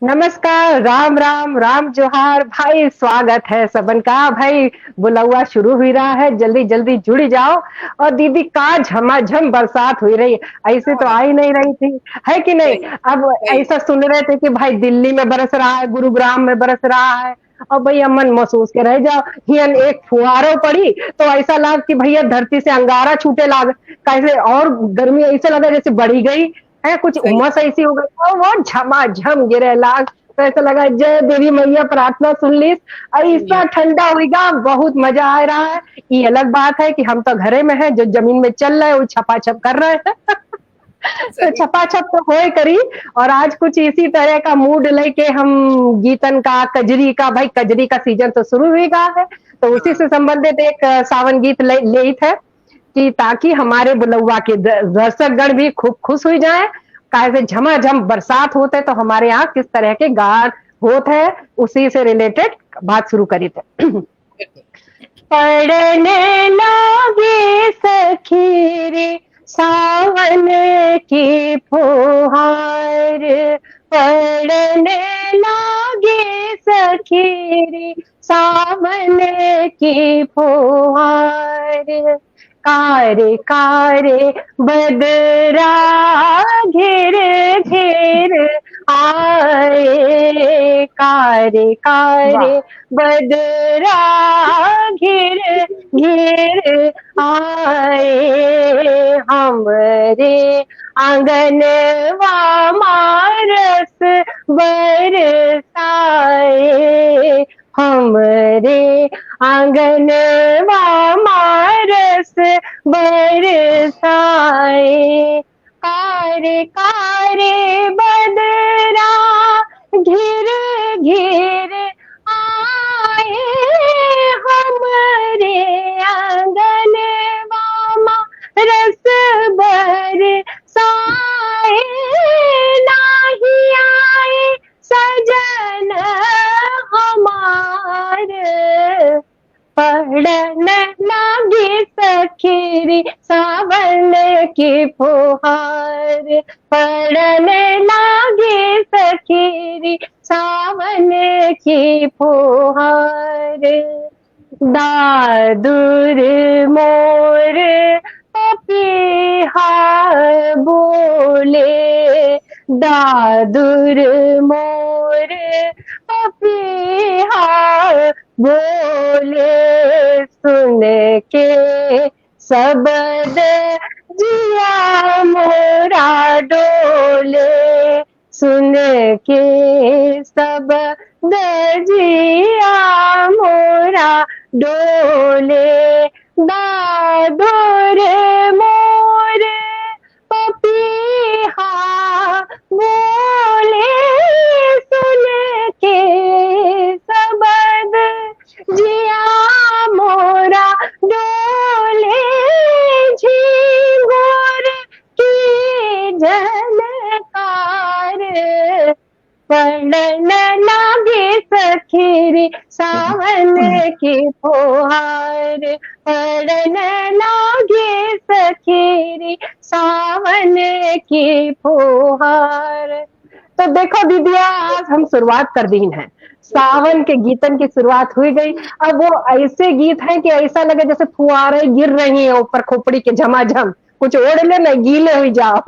नमस्कार, राम राम, राम जोहार भाई, स्वागत है सबन का भाई। बुलौआ शुरू हुई रहा है, जल्दी जल्दी जुड़ जाओ। और दीदी का झमाझम बरसात हुई रही, ऐसे तो हाँ, आ ही नहीं रही थी, है कि नहीं। सही, अब सही। ऐसा सुन रहे थे कि भाई दिल्ली में बरस रहा है, गुरुग्राम में बरस रहा है। और भैया मन महसूस के रह जाओ, हियन एक फुहारो पड़ी तो ऐसा लगा कि भैया धरती से अंगारा छूटे लाग, कैसे और गर्मी ऐसे लगा जैसे बढ़ी गई है, कुछ सही। उमस ऐसी हो गई और वो झमाझम गिरे लाग। तो ऐसा लगा जय देवी मैया प्रार्थना सुन ली, सुनिए। ऐसा ठंडा हुईगा, बहुत मजा आ रहा है। ये अलग बात है कि हम तो घरे में हैं, जो जमीन में चल रहे हैं वो छपाछप कर रहे हैं। तो सही। छपाछप तो होए करी। और आज कुछ इसी तरह का मूड लेके हम गीतन का, कजरी का, भाई कजरी का सीजन तो शुरू हुई गया है, तो उसी हाँ, से संबंधित एक सावन गीत लेत है कि ताकि हमारे बुलौआ के दर्शकगण भी खूब खुश हुई जाए। कैसे झमाझम बरसात होते तो हमारे यहाँ किस तरह के गान होते हैं, उसी से रिलेटेड बात शुरू करी थे। बिल्कुल। पढ़ने लगे सखी रे सावन की फुहार, पढ़ने लगे सखी रे सावन की फुहार। कारे कारे बदरा घिर घिर आए, कारे वाह। कारे बदरा घिर घिर आए, हमरे आंगनवा मारस बरसाए, हमरे आंगनवा मारस बरसाए। कारे कारे बदरा घिर घिर आए, हमरे आंगनवा रस बरसाए, नाही आए सजन हमार, पढ़न लागी सखीरी सावन की फुहार, पढ़न लागी सखीरी सावन की फुहार। दादुर मोर पपीहा बोले, दादुर मोर पपीहा बोले, सुन के सबद जिया मोरा डोले, सुन के सबद जिया मोरा डोले। दादुर मोर पपीहा बोले, सुन के सबद जिया मोरा डोले, झिंगुर की झनकार, पढ़न लागे सखीरी सावन की फुहार, पढ़न लागे सखीरी सावन की फुहार। तो देखो दीदिया, आज हम शुरुआत कर दी है, बिल्कुल। सावन के गीतन की शुरुआत हुई गई। अब वो ऐसे गीत हैं कि ऐसा लगे जैसे फुहारें गिर रही हैं ऊपर खोपड़ी के झमाझम, कुछ ओढ़ ले न गीले हो जाओ।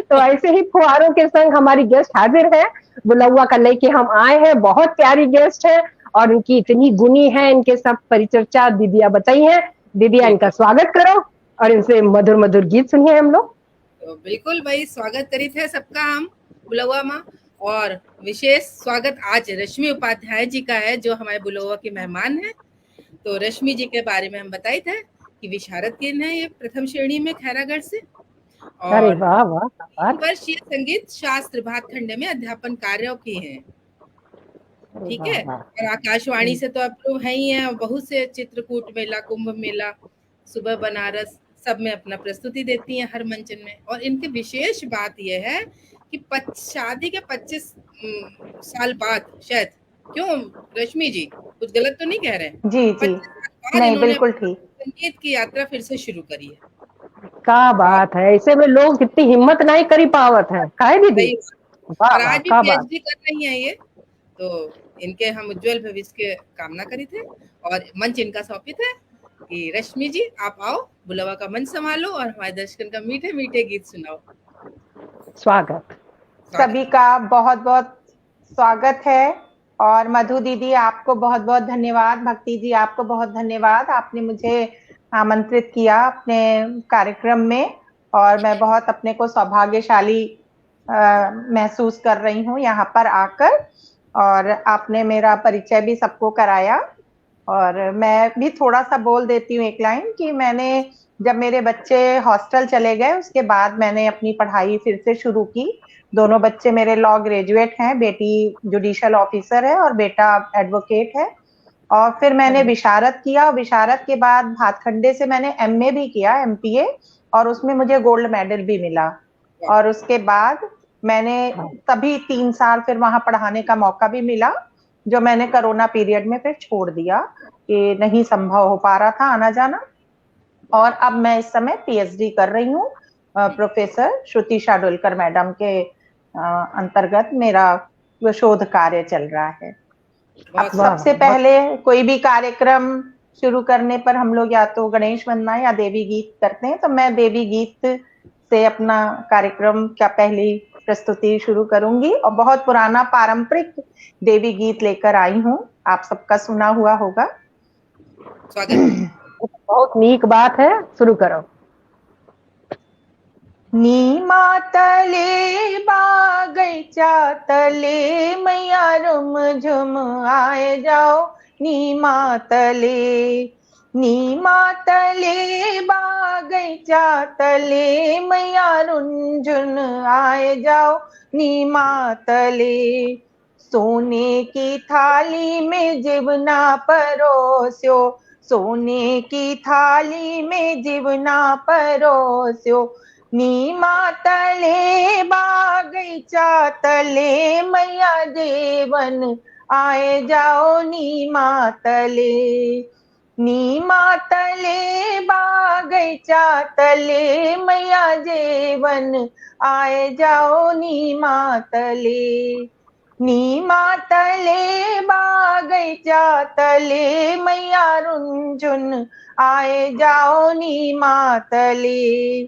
तो ऐसे ही फुहारों के संग हमारी गेस्ट हाजिर है, बुलौआ का लेके हम आए हैं, बहुत प्यारी गेस्ट है और इनकी इतनी गुनी है, इनके सब परिचर्चा दीदिया बताई है। दीदिया इनका बिल्कुल। स्वागत करो और इनसे मधुर मधुर गीत सुनिए हम लोग। तो बिल्कुल भाई, स्वागत करित है सबका हम बुलवा माँ। और विशेष स्वागत आज रश्मि उपाध्याय जी का है, जो हमारे बुलवा के मेहमान हैं। तो रश्मि जी के बारे में हम बताए थे कि विशारद किन है, ये प्रथम श्रेणी में खैरागढ़ से। अरे और वाह वाह, 3 वर्ष ये संगीत शास्त्र भातखंड में अध्यापन कार्यों की हैं। अरे ठीक वाह है। वाह। और आकाशवाणी से तो आप लोग हैं ही हैं, और बहुत से चित्रकूट मेला, कुंभ मेला, सुबह बनारस, सब में अपना प्रस्तुति देती हैं हर मंचन में। और इनकी विशेष बात यह है कि शादी के 25 साल बाद शायद, क्यों रश्मि जी कुछ गलत तो नहीं कह रहे हैं? जी जी। 25 साल बाद नहीं, इन्होंने बिल्कुल ठीक। संगीत की यात्रा फिर से शुरू करी है। क्या और बात है, ऐसे में लोग कितनी हिम्मत नहीं करी पावत है, काहे दीदी। सही वाह और वाह, आज भी क्या बात। पीएचडी कर रही हैं ये। तो इनके हम उज्जवल भविष्य के कामना करी थे और मंच इनका सौंपित है कि रश्मि जी आप आओ, बुलावा का मंच संभालो और हमारे दर्शकन का मीठे मीठे गीत सुनाओ। स्वागत। सभी का बहुत बहुत स्वागत है। और मधु दीदी आपको बहुत बहुत धन्यवाद, भक्ति जी आपको बहुत धन्यवाद, आपने मुझे आमंत्रित किया अपने कार्यक्रम में और मैं बहुत अपने को सौभाग्यशाली महसूस कर रही हूँ यहाँ पर आकर। और आपने मेरा परिचय भी सबको कराया और मैं भी थोड़ा सा बोल देती हूँ एक लाइन कि मैंने जब मेरे बच्चे हॉस्टल चले गए उसके बाद मैंने अपनी पढ़ाई फिर से शुरू की। दोनों बच्चे मेरे लॉ ग्रेजुएट हैं, बेटी जुडिशियल ऑफिसर है और बेटा एडवोकेट है। और फिर मैंने विशारद किया, विशारद के बाद भातखंडे से मैंने एमए भी किया, एमपीए, और उसमें मुझे गोल्ड मेडल भी मिला। और उसके बाद मैंने तभी 3 साल फिर वहां पढ़ाने का मौका भी मिला, जो मैंने कोरोना पीरियड में फिर छोड़ दिया कि नहीं संभव हो पा रहा था आना जाना। और अब मैं इस समय पीएचडी कर रही हूँ प्रोफेसर श्रुति शाडोलकर मैडम के अंतर्गत मेरा शोध कार्य चल रहा है। अब सबसे पहले कोई भी कार्यक्रम शुरू करने पर हम लोग या तो गणेश वंदना या देवी गीत करते हैं, तो मैं देवी गीत से अपना कार्यक्रम का पहली प्रस्तुति शुरू करूंगी और बहुत पुराना पारंपरिक देवी गीत लेकर आई हूँ, आप सबका सुना हुआ होगा। स्वागत। बहुत नीक बात है, शुरू करो। नीमा तले बागैचा तले मैया रुम झुम आए जाओ, नीमा तले, नीमा तले बागैचा तले मैया रुंझुन आए जाओ, नीमा तले। सोने की थाली में जीवना परोस्यो, सोने की थाली में जीवना परोस्यो, नीमा तले बागैचा तले मैया देवन आए जाओ, नीमा तले, नीमा तले बागैचा तले मैया देवन आए जाओ, नीमा तले, नीमा तले बागैचा तले मैया रुंझुन आए जाओ, नीमा तले।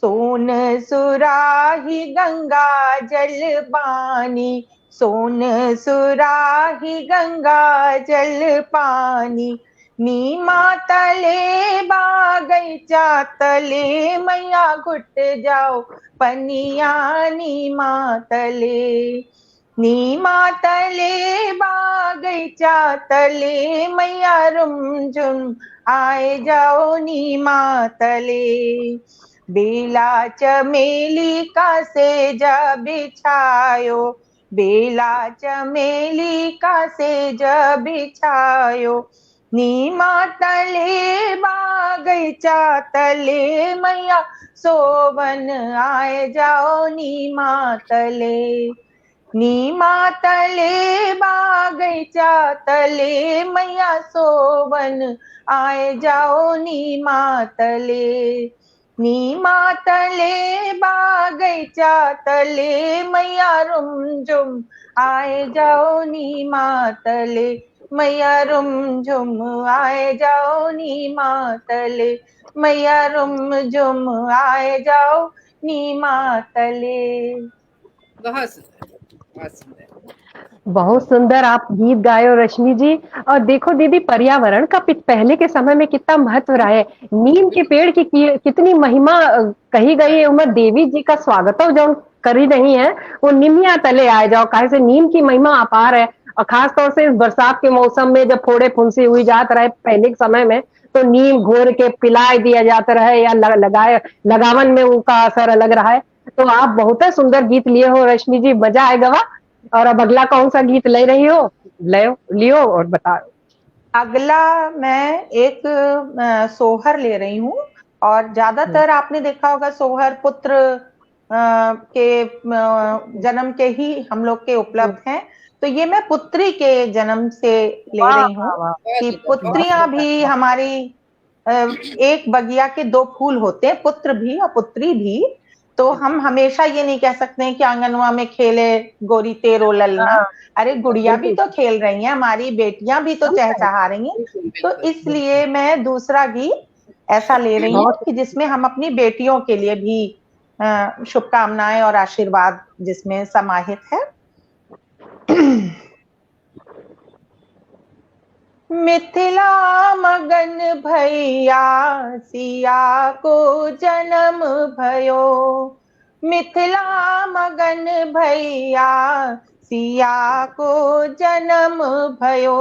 सोन सुराही गंगा जल पानी, सोन सुराही गंगा जल पानी, नीमा तले बागैचा तले मैया घुट जाओ पनिया, नीमा तले, नीमा तले बागैचा तले मैया रुंझुन आए जाओ, नीमा तले। बेला चमेली का सेजा बिछायो, बेला चमेली का सेजा बिछायो, नीमा तले बागैचा तले मैया सोवन आए जाओ, नीमा तले, नीमा तले बागैचा तले मैया सोवन आए जाओ, नीमा तले, नीमा तले बागैचा तले मैया रुमझुम आए जाओ, नीमा तले, मैया रुमझुम आए जाओ, नीमा तले, मैया रुमझुम आए जाओ, नीमा तले। बहुत सुंदर, बहुत सुंदर। बहुत सुंदर आप गीत गाए हो रश्मि जी। और देखो दीदी, पर्यावरण का पहले के समय में कितना महत्व रहा है। नीम के पेड़ की कितनी महिमा कही गई है। उमर देवी जी का स्वागत जो करी नहीं है वो निमिया तले आए जाओ, काहे से नीम की महिमा अपार है। और खास तौर से इस बरसात के मौसम में जब फोड़े फुंसी हुई जात रहे पहले के समय में, तो नीम घोर के पिलाए दिया जाता रहे या लगाए लगावन में उनका असर अलग रहा है। तो आप बहुत सुंदर गीत लिए हो रश्मि जी, मजा आएगा। और अब अगला कौन सा गीत ले रही हो? लियो और बताओ। अगला मैं एक सोहर ले रही हूँ। और ज्यादातर आपने देखा होगा सोहर पुत्र के जन्म के ही हम लोग के उपलब्ध हैं। तो ये मैं पुत्री के जन्म से ले रही हूँ कि पुत्रियां भी हमारी एक बगिया के 2 फूल होते हैं, पुत्र भी और पुत्री भी। तो हम हमेशा ये नहीं कह सकते हैं कि आंगनवा में खेले गोरी तेरो ललना। हाँ, अरे गुड़िया भी बिल्कुल तो खेल रही हैं, हमारी बेटियां भी तो हम करें। चहचहा रही हैं। बिल्कुल तो बिल्कुल। इसलिए मैं दूसरा गीत ऐसा ले रही हूँ बहुत कि जिसमें हम अपनी बेटियों के लिए भी शुभकामनाएं और आशीर्वाद जिसमें समाहित है। मिथिला मगन भैया सिया को जन्म भयो, मिथिला मगन भैया सिया को जन्म भयो,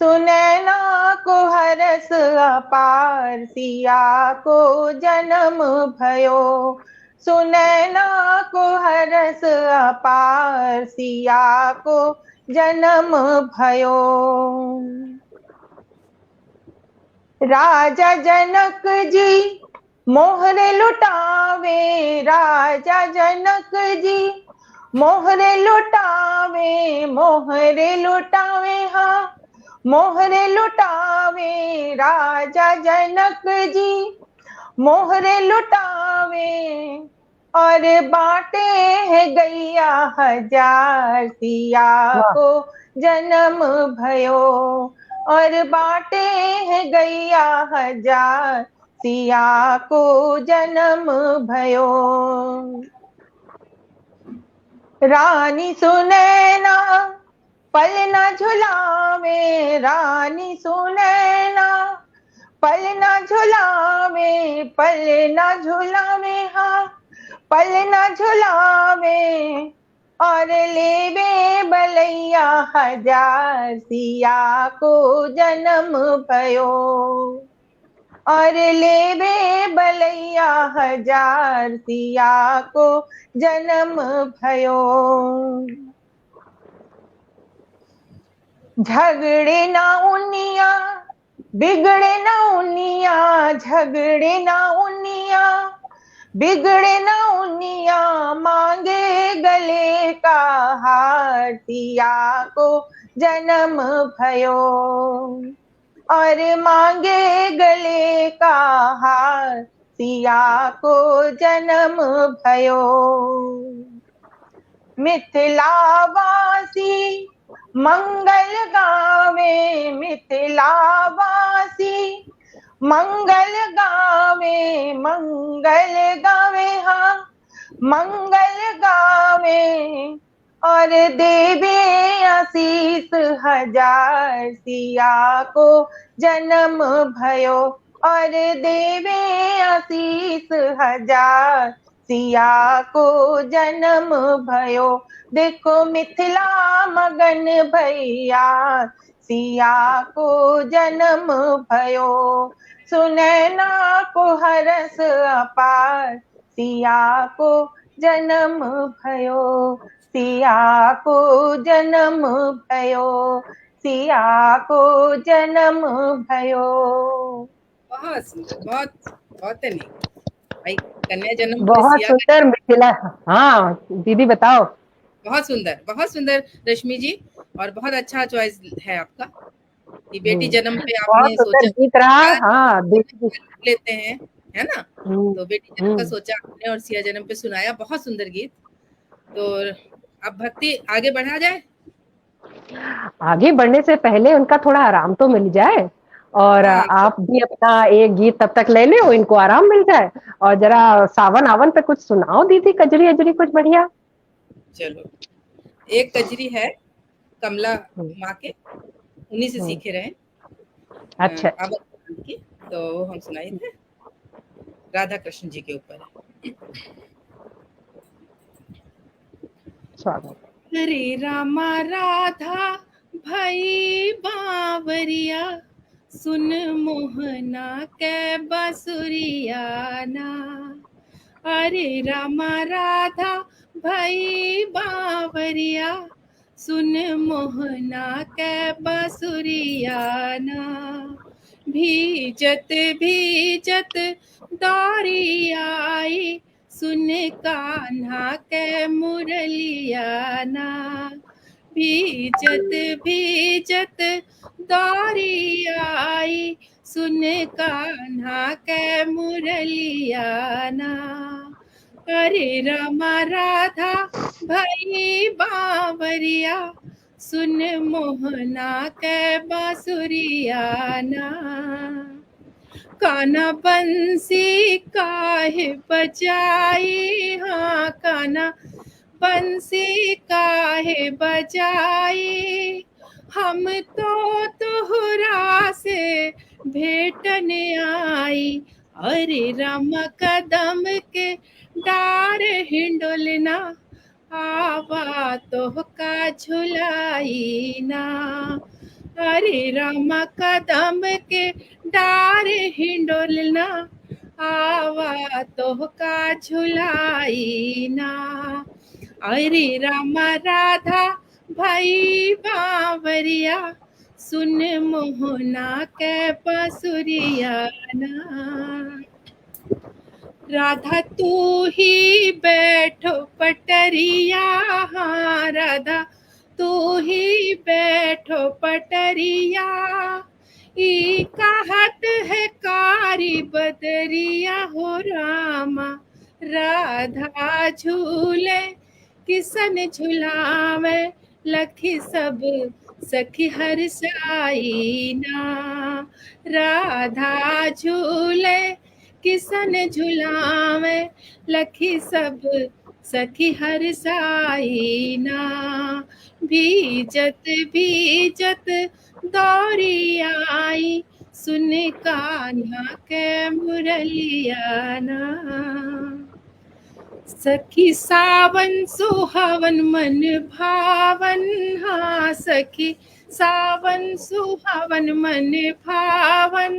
सुनैना को हरस अपार सिया को जन्म भयो, सुनैना को हरस अपार सिया को जन्म भयो। राजा जनक जी मोहरे लुटावे, राजा जनक जी मोहरे लुटावे, मोहरे लुटावे हाँ मोहरे लुटावे, राजा जनक जी मोहरे लुटावे, और बाटे है गैया हजार सिया वाह, को जन्म भयो, और बाटे है गैया हजार सिया को जन्म भयो। रानी सुनैना पलना झुलावे, रानी सुनैना पलना झुलावे, पलना झुलावे हाँ पलना झुलावे, और लेवे बलैया हजार सिया को जन्म भयो, और लेवे बलैया हजार सिया को जन्म भयो। झगड़े ना उनिया बिगड़े ना उनिया, झगड़े ना उनिया बिगड़े ना उनिया, मांगे गले का हार सिया को जन्म भयो, और मांगे गले का हार सिया को जन्म भयो। मिथिलावासी मंगल गावे, मिथिलावासी मंगल गावे, मंगल गावे हाँ मंगल गावे, और देवे आशीष हजार सिया को जन्म भयो, और देवे आशीष हजार सिया को जन्म भयो। देखो मिथिला मगन भैया सिया को जन्म भयो, सुनैना को हरस अपार सिया को जन्म भयो, सिया को जन्म भयो, सिया को जन्म भयो। बहुत सुंदर, बहुत बहुत है नहीं भाई, कन्या जन्म पे बहुत सिया का सुंदर मिथिला। हाँ दीदी बताओ। बहुत सुंदर रश्मि जी, और बहुत अच्छा चॉइस है आपका कि बेटी जन्म पे बहुत आपने सुंदर सोचा। गीत रहा। आज हाँ दीदी। लेते हैं, है ना? हम्म, तो बेटी जन्म का हम्म। सोचा आपने और सिया जन्म पे सुनाया, बहुत सुंदर गीत। तो अब भक्ति आगे बढ़ा जाए। आगे बढ़ने से पहले उनका थोड़ा आराम तो मिल जाए, और हाँ आप भी अपना एक गीत तब तक ले लो, इनको आराम मिल जाए। और जरा सावन आवन पे कुछ सुनाओ दीदी, कजरी अजरी कुछ बढ़िया। चलो, एक कजरी है कमला माँ के, उन्हीं से सीखे रहे अच्छा अच्छा। आवाज की, तो वो हम सुनाए थे, राधा कृष्ण जी के ऊपर है। स्वागत। हरे रामा राधा भाई बावरिया, सुन मोहना कै बांसुरिया ना। हरे रामा राधा भाई बावरिया, सुन मोहना कै बांसुरिया ना। भीजत भीजत दौरी आई, सुन कान्हा कै मुरलिया ना। भीजत भीजत दौरी आई, सुन कान्हा के मुरलिया ना। अरे रामा राधा भाई बावरिया, सुन मोहना के बांसुरिया ना। कान्हा बंसी काहे बजाई, हाँ कान्हा बंसी काहे बजाई, हम तो तोहरा से भेटने आई। अरे राम कदम के डार हिंडोलना, आवा तोहका झुलाई ना। अरे राम कदम के डार हिंडोलना, आवा तोहका झुलाई ना। अरे राम राधा भाई बावरिया, सुन मोहना के बांसुरिया ना। राधा तू ही बैठो पटरिया, हाँ राधा तू ही बैठो पटरिया, ई कहत है कारी बदरिया हो रामा। राधा झूले किसन झुलावे, लखी सब सखी हरसाई ना। राधा झूले किसन झुलावे, लखी सब सखी हरसाई ना। भीजत भीजत दौड़ी आई, सुन कान्हा के मुरलिया ना। सखी सावन सुहावन मन भावन, हाँ सखी सावन सुहावन मन भावन,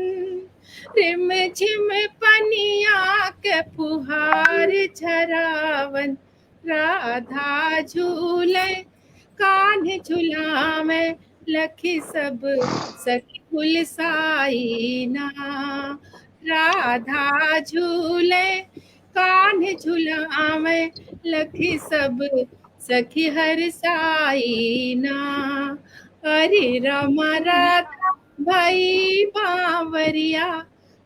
रिम झिम पनिया के फुहार झरावन। राधा झूले कान्ह झुलावे, लखी सब सखी फुलसाई ना। राधा झूले कान्ह झुलावे, लखी सब सखी हरसाई ना। अरे रामा राधा भाई बावरिया,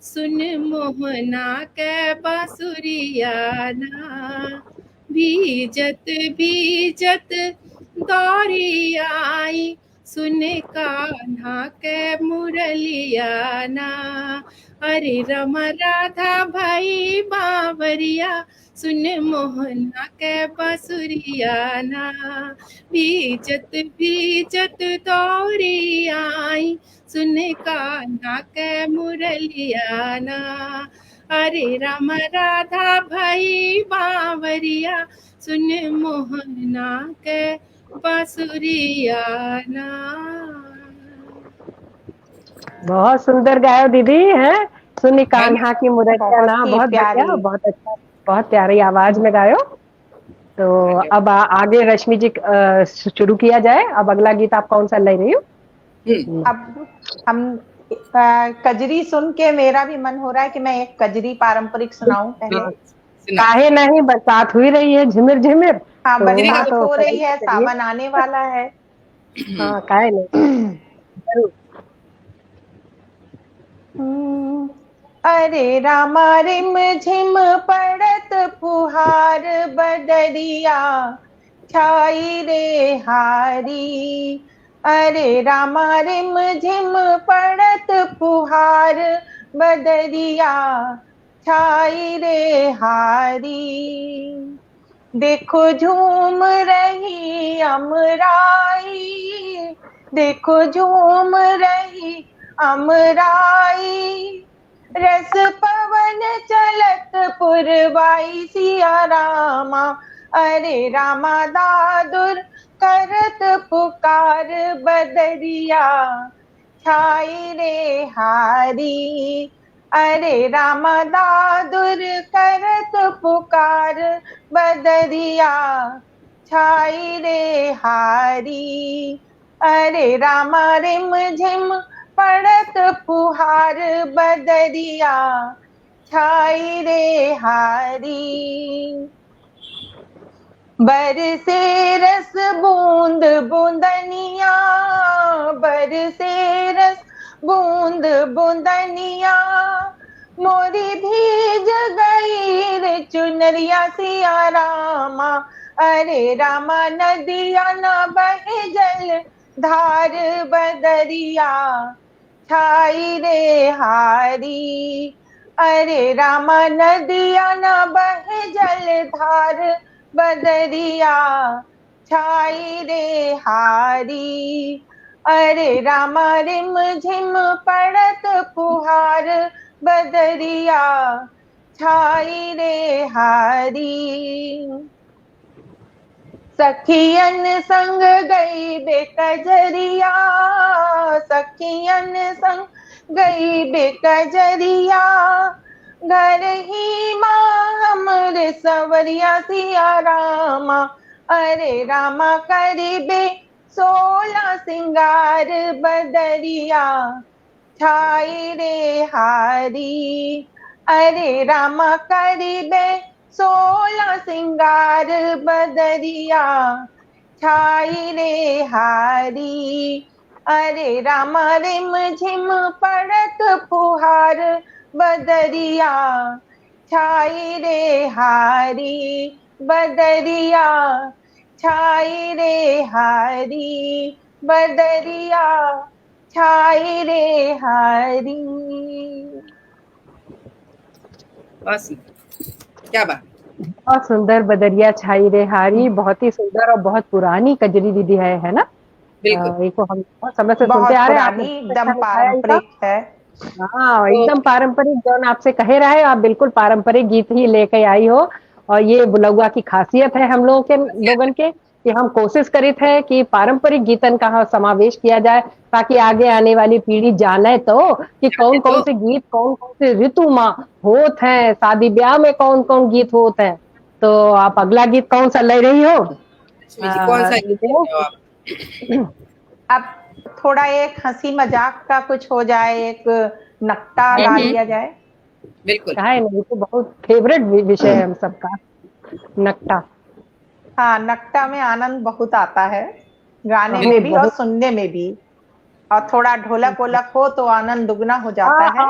सुन मोहना के बांसुरिया ना। भीजत भीजत दौड़ी आई, सुन कान्हा के मुरलिया ना। अरे रामा राधा भाई बावरिया, सुन मोहना के बांसुरिया ना। भीजत भीजत दौड़ी आई, सुन कान्हा के मुरलिया ना। अरे राम राधा भाई बावरिया, सुन मोहना के बांसुरिया ना। बहुत सुंदर गायो दीदी है। सुनी कान्हा की मुरलिया ना, बहुत बढ़िया, बहुत अच्छा, बहुत प्यारी आवाज में गायो। तो अब आगे रश्मि जी शुरू किया जाए। अब अगला गीत आप कौन सा ले रही हो? अब हम कजरी सुन के मेरा भी मन हो रहा है कि मैं एक कजरी पारंपरिक सुनाऊं पहले। काहे नहीं, बरसात हुई रही है झिमिर झिमिर। हाँ, बरसात हो रही है, सावन आने वाला है। हाँ, काहे नहीं। अरे रामा रिम झिम पड़त फुहार, बदरिया छाई रे हारी। अरे रामा रिम झिम पड़त फुहार, बदरिया छाई रे हारी। देखो झूम रही अमराई, देखो झूम रही अमराई। रस पवन चलत पुरवाई, सिया रामा अरे रामा दादुर करत पुकार, बदरिया छाई रे हारी। अरे रामा दादुर करत पुकार, बदरिया छाई रे हारी। अरे रामा रिम झिम पड़त फुहार, बदरिया छाई रे हारी। बरसे रस बूंद बूंदनिया, बरसे रस बूंद बूंदनिया मोरी भीज गई रे चुनरिया सिया रामा। अरे रामा नदिया न बहे जल धार बदरिया छाई रे हारी। अरे रामा नदिया न बहे जल धार बदरिया छाई रे हारी। अरे रामा रिम झिम पड़त फुहार बदरिया छाई रे हारी। सखियन संग गई बेकजरिया सखियन संग गई बेकजरिया घर ही माँ हमरे सवरिया सिया रामा। अरे रामा करीबे 16 सिंगार बदरिया छाई रे हारी। अरे रामा करीबे 16 सिंगार बदरिया छाई रे हारी। अरे रामा रिम झिम पड़त फुहार बदरिया छाई रे हारी। बदरिया छाई रे हारी। बदरिया छाई रे हारी। क्या बात। बहुत सुंदर बदरिया छाई रे हारी, बहुत ही सुंदर और बहुत पुरानी कजरी दीदी है ना? बिल्कुल ये को हम बहुत समय से बहुत सुनते आ रहे हैं। पुरानी एकदम पारंपरिक है। हाँ एकदम पारंपरिक, जो आपसे कहे रहे आप बिल्कुल पारंपरिक गीत ही लेके आई हो। और ये बुलौआ की खासियत है हम लोगन के कि हम कोशिश करित है कि पारंपरिक गीतन का समावेश किया जाए, ताकि आगे आने वाली पीढ़ी जाने तो कि कौन कौन से गीत कौन कौन से ऋतु में होत हैं, शादी ब्याह में कौन कौन गीत होत हैं। तो आप अगला गीत कौन सा ले रही हो? लक्ष्मी जी, कौन सा गीत ले रहे हो आप? अब थोड़ा एक हंसी मजाक का कुछ हो जाए, एक नक्टा गा लिया जाए। बिल्कुल है नहीं, तो बहुत फेवरेट विषय है हम सबका, नक्टा। हाँ, नक्टा में आनंद बहुत आता है, गाने में भी और सुनने में भी। और थोड़ा ढोलक वोलक हो तो आनंद दुगना हो जाता है।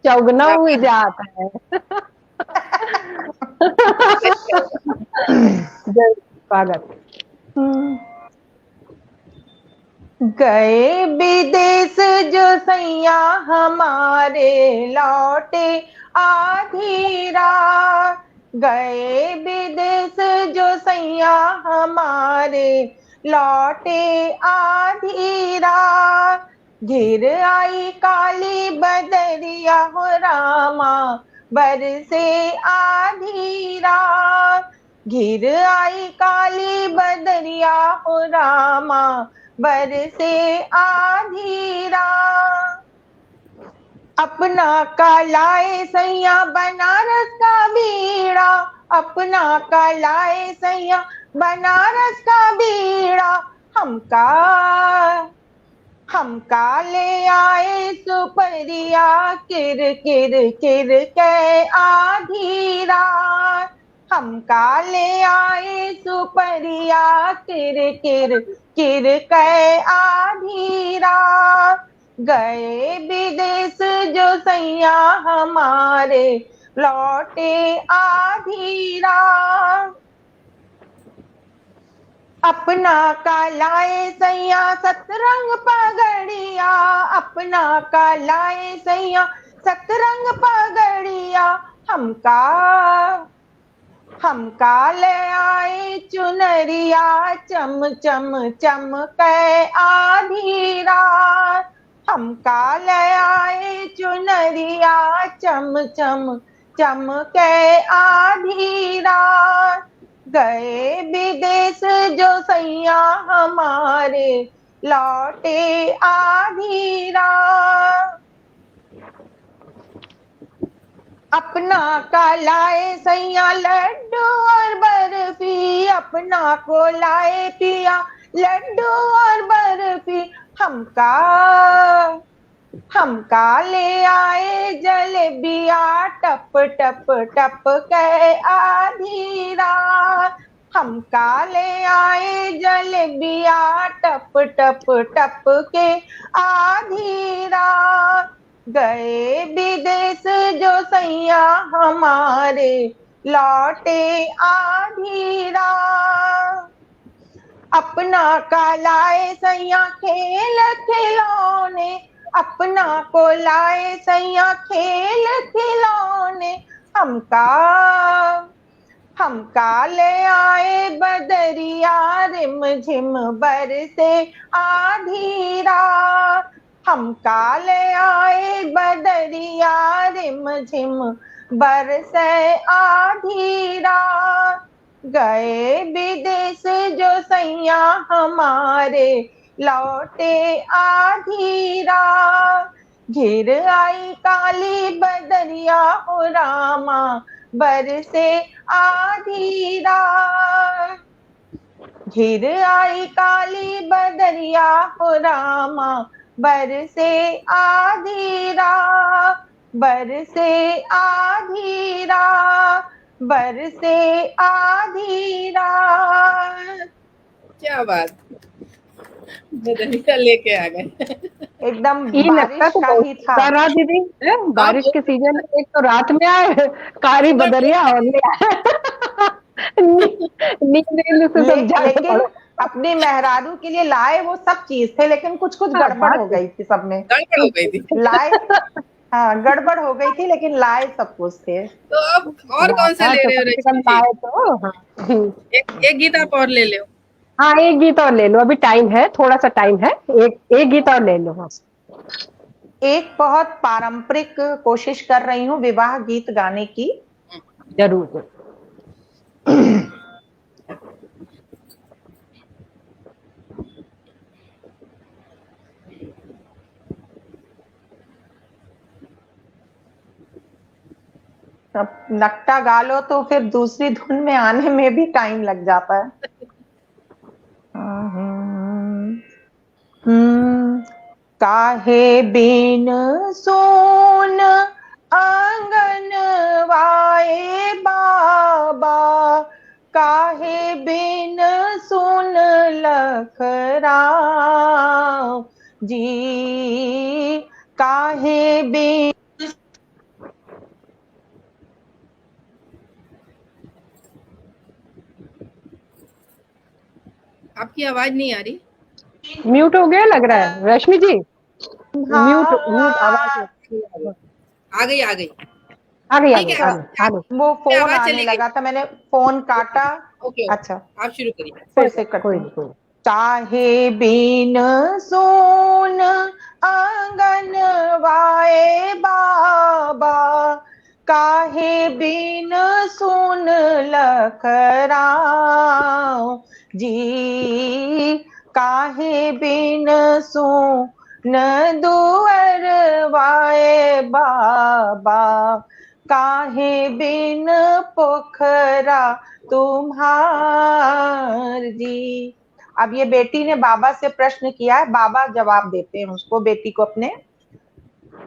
चौगना हुई जाता है। स्वागत। गए विदेश जो सैया हमारे लौटे आधी रात। गए विदेश जो सैया हमारे लौटे आधी रात। घिर आई काली बदरिया हो रामा बरसे आधी रात। घिर आई काली बदरिया हो रामा बरसे आधी रात। अपना कालाए सैया बनारस का बीड़ा। अपना कालाए सैया बनारस का बीड़ा। हमका ले आए सुपरिया किर किर किर के आधी रात। हमका ले आए सुपरिया किर किर किर के आधी रात। गए विदेश जो सैया हमारे लौटे आधी रात। अपना कालाए सैया सतरंग पगड़िया। अपना कालाए सैया सतरंग पगड़िया। हमका ले आए चुनरिया चम चम चम के आधी रात। हमका ले आए चुनरिया चम चम चम के आधी रात। गए विदेश जो सैया हमारे लौटे आधी रात। अपना कालाए सैया लड्डू और बर्फी। अपना को लाए पिया लड्डू और बर्फी। हमका ले आए जलेबिया टप टप टप के आधी रात। हम काले आए जलेबिया टप टप टप के आधी रात, गए विदेश जो सैया हमारे लौटे आधी रात। अपना का लाए सैया खेल खिलौने, अपना को लाए सैया खेल खिलौने, हमका ले आए बदरिया रिम झिम बरसे आधी रात, हमका ले आए बदरिया रिम झिम बरसे आधी रात, गए विदेश जो सैया हमारे लौटे आधी रात, घिर आई काली बदरिया हो रामा बरसे आधी रात, घिर आई काली बदरिया हो रामा बरसे आधी रात, बरसे आधी रात, बरसे आधी रात। क्या बात, बदलिया लेके आ गए। एकदम ये बारिश लगता तो का बहुत ही था। मजा रहा दीदी। बारिश के सीजन में एक तो रात में आए कारी बदरिया और ले आए नींद से सब जागे लेकिन पड़े। अपनी मेहरारू के लिए लाए वो सब चीज थे, लेकिन कुछ कुछ गड़बड़ हो गई थी सब में। गड़बड़ हो गई थी। लाए, हाँ गड़बड़ हो गई थी, लेकिन लाए सब कुछ थे। तो अब और कौन से ले रहे हो रश्मि जी? तो हाँ। एक गीत आप और ले लो। हाँ एक गीत और ले लो, अभी टाइम है, थोड़ा सा टाइम है, एक गीत और ले लो। हाँ एक बहुत पारंपरिक कोशिश कर रही हूँ विवाह गीत गाने की। जरूर। अब नकटा गा लो तो फिर दूसरी धुन में आने में भी टाइम लग जाता है। काहे बिन सोन आंगन वाए बाबा, काहे बिन सुन लखराम जी, काहे बिन। आपकी आवाज नहीं आ रही। म्यूट हो गया लग रहा है रश्मि जी। म्यूट आवाज आ गई आ गई आ गई। ठीक है, वो फोन आवाज आने चली लगा था, मैंने फोन काटा। ओके अच्छा आप शुरू करिए। फिर से करती हूँ। काहे बिन सोन आंगन वाए बाबा, काहे बिन सुन लखराम जी, काहे बिन सुन दुअर वाए बाबा, काहे बिन पोखरा तुम्हार जी। अब ये बेटी ने बाबा से प्रश्न किया है, बाबा जवाब देते हैं उसको, बेटी को अपने।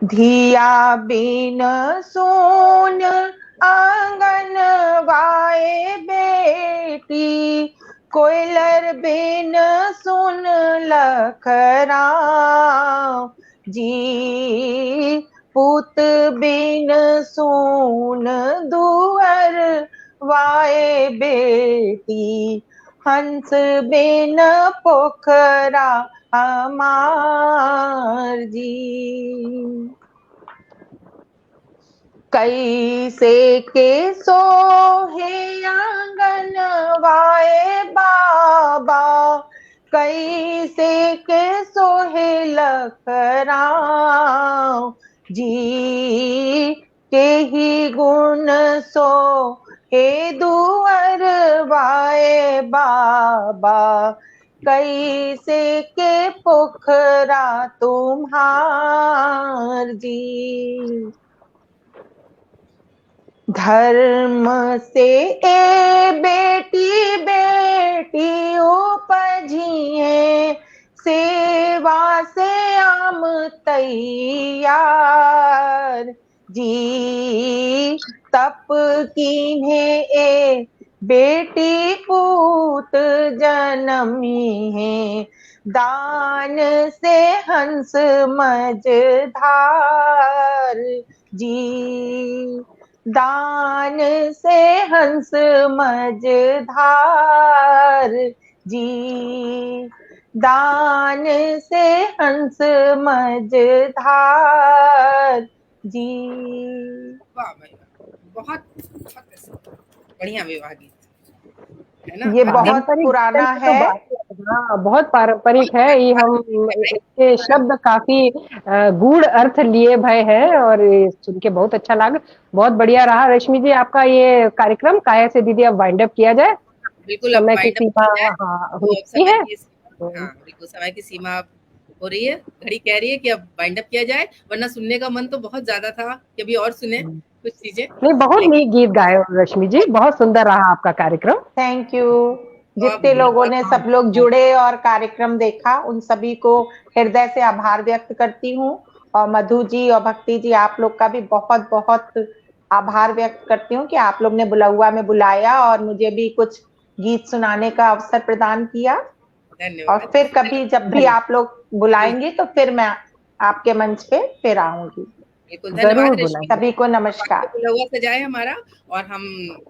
धिया बिन सोन आंगन वाए बेटी, कोयलर बिन सुन लखराम जी, पुत बिन सुन दुअर वाए बेटी, हंस बिन पोखरा हमार जी। कैसे के सोहे आंगन वाए बाबा, कैसे के सोहे लखराम जी, के ही गुण सो हे दुअर वाए बाबा, कैसे के पोखरा तुम्हार जी। धर्म से ए बेटी बेटी उपजिए, सेवा से आम तैयार जी, तप कीन्हे ए बेटी पूत जनमी है, दान से हंस मझधार जी, दान से हंस मझधार जी, दान से हंस मझधार जी। वाह भाई बहुत बहुत बढ़िया विवाह गीत है ना। ये अब बहुत पारंपरिक पुराना गीतों की तो है। बात ही हाँ, बहुत पारंपरिक है ये। हम इसके शब्द काफी गूढ़ अर्थ लिए भय है और ये सुन के बहुत अच्छा लगा। बहुत बढ़िया रहा रश्मि जी आपका ये कार्यक्रम। काहे से दीदी अब वाइंड अप किया जाए, बिल्कुल अब समय की वाइंड अप सीमा किया जाए, हाँ हो तो अब चुकी समय है। की हाँ बिल्कुल समय की सीमा अब हो रही है, घड़ी कह रही है कि अब वाइंड अप किया जाए, वरना सुनने का मन तो बहुत ज्यादा था कि अभी और सुने कुछ चीजें, नहीं, बहुत लेकिन नीक गीत गाए हो रश्मि जी, बहुत सुंदर रहा आपका कार्यक्रम। Thank you. अब जितने लोगों ने, सब लोग हाँ, जुड़े और कार्यक्रम देखा, उन सभी को हृदय से आभार व्यक्त करती हूँ। और मधु जी और भक्ति जी, आप लोग का भी बहुत बहुत आभार व्यक्त करती हूँ कि आप लोग ने बुलौआ में बुलाया और मुझे भी कुछ गीत सुनाने का अवसर प्रदान किया। और धन्यवाद। फिर कभी जब भी आप लोग बुलाएंगे तो फिर मैं आपके मंच पे फिर आऊंगी। बिल्कुल जरूर धन्यवाद रश्मि बुलाएंगे। सभी को अब आगे नमस्कार। बुलावा सजाए हमारा, और हम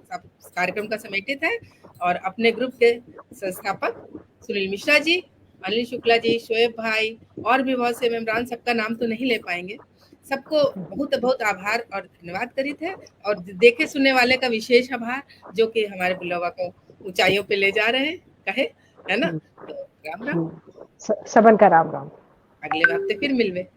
सब कार्यक्रम का समेटित है, और अपने ग्रुप के संस्थापक सुनील मिश्रा जी, अनिल शुक्ला जी, शोएब भाई और भी बहुत से मेम्बरान, सबका नाम तो नहीं ले पाएंगे, सबको बहुत बहुत आभार और धन्यवाद करित है, और देखे सुनने वाले का विशेष आभार जो कि हमारे बुलावा को ऊंचाइयों पे ले जा रहे हैं, कहे है ना। तो राम राम, सबन का राम राम। अगले हफ्ते फिर मिलवे।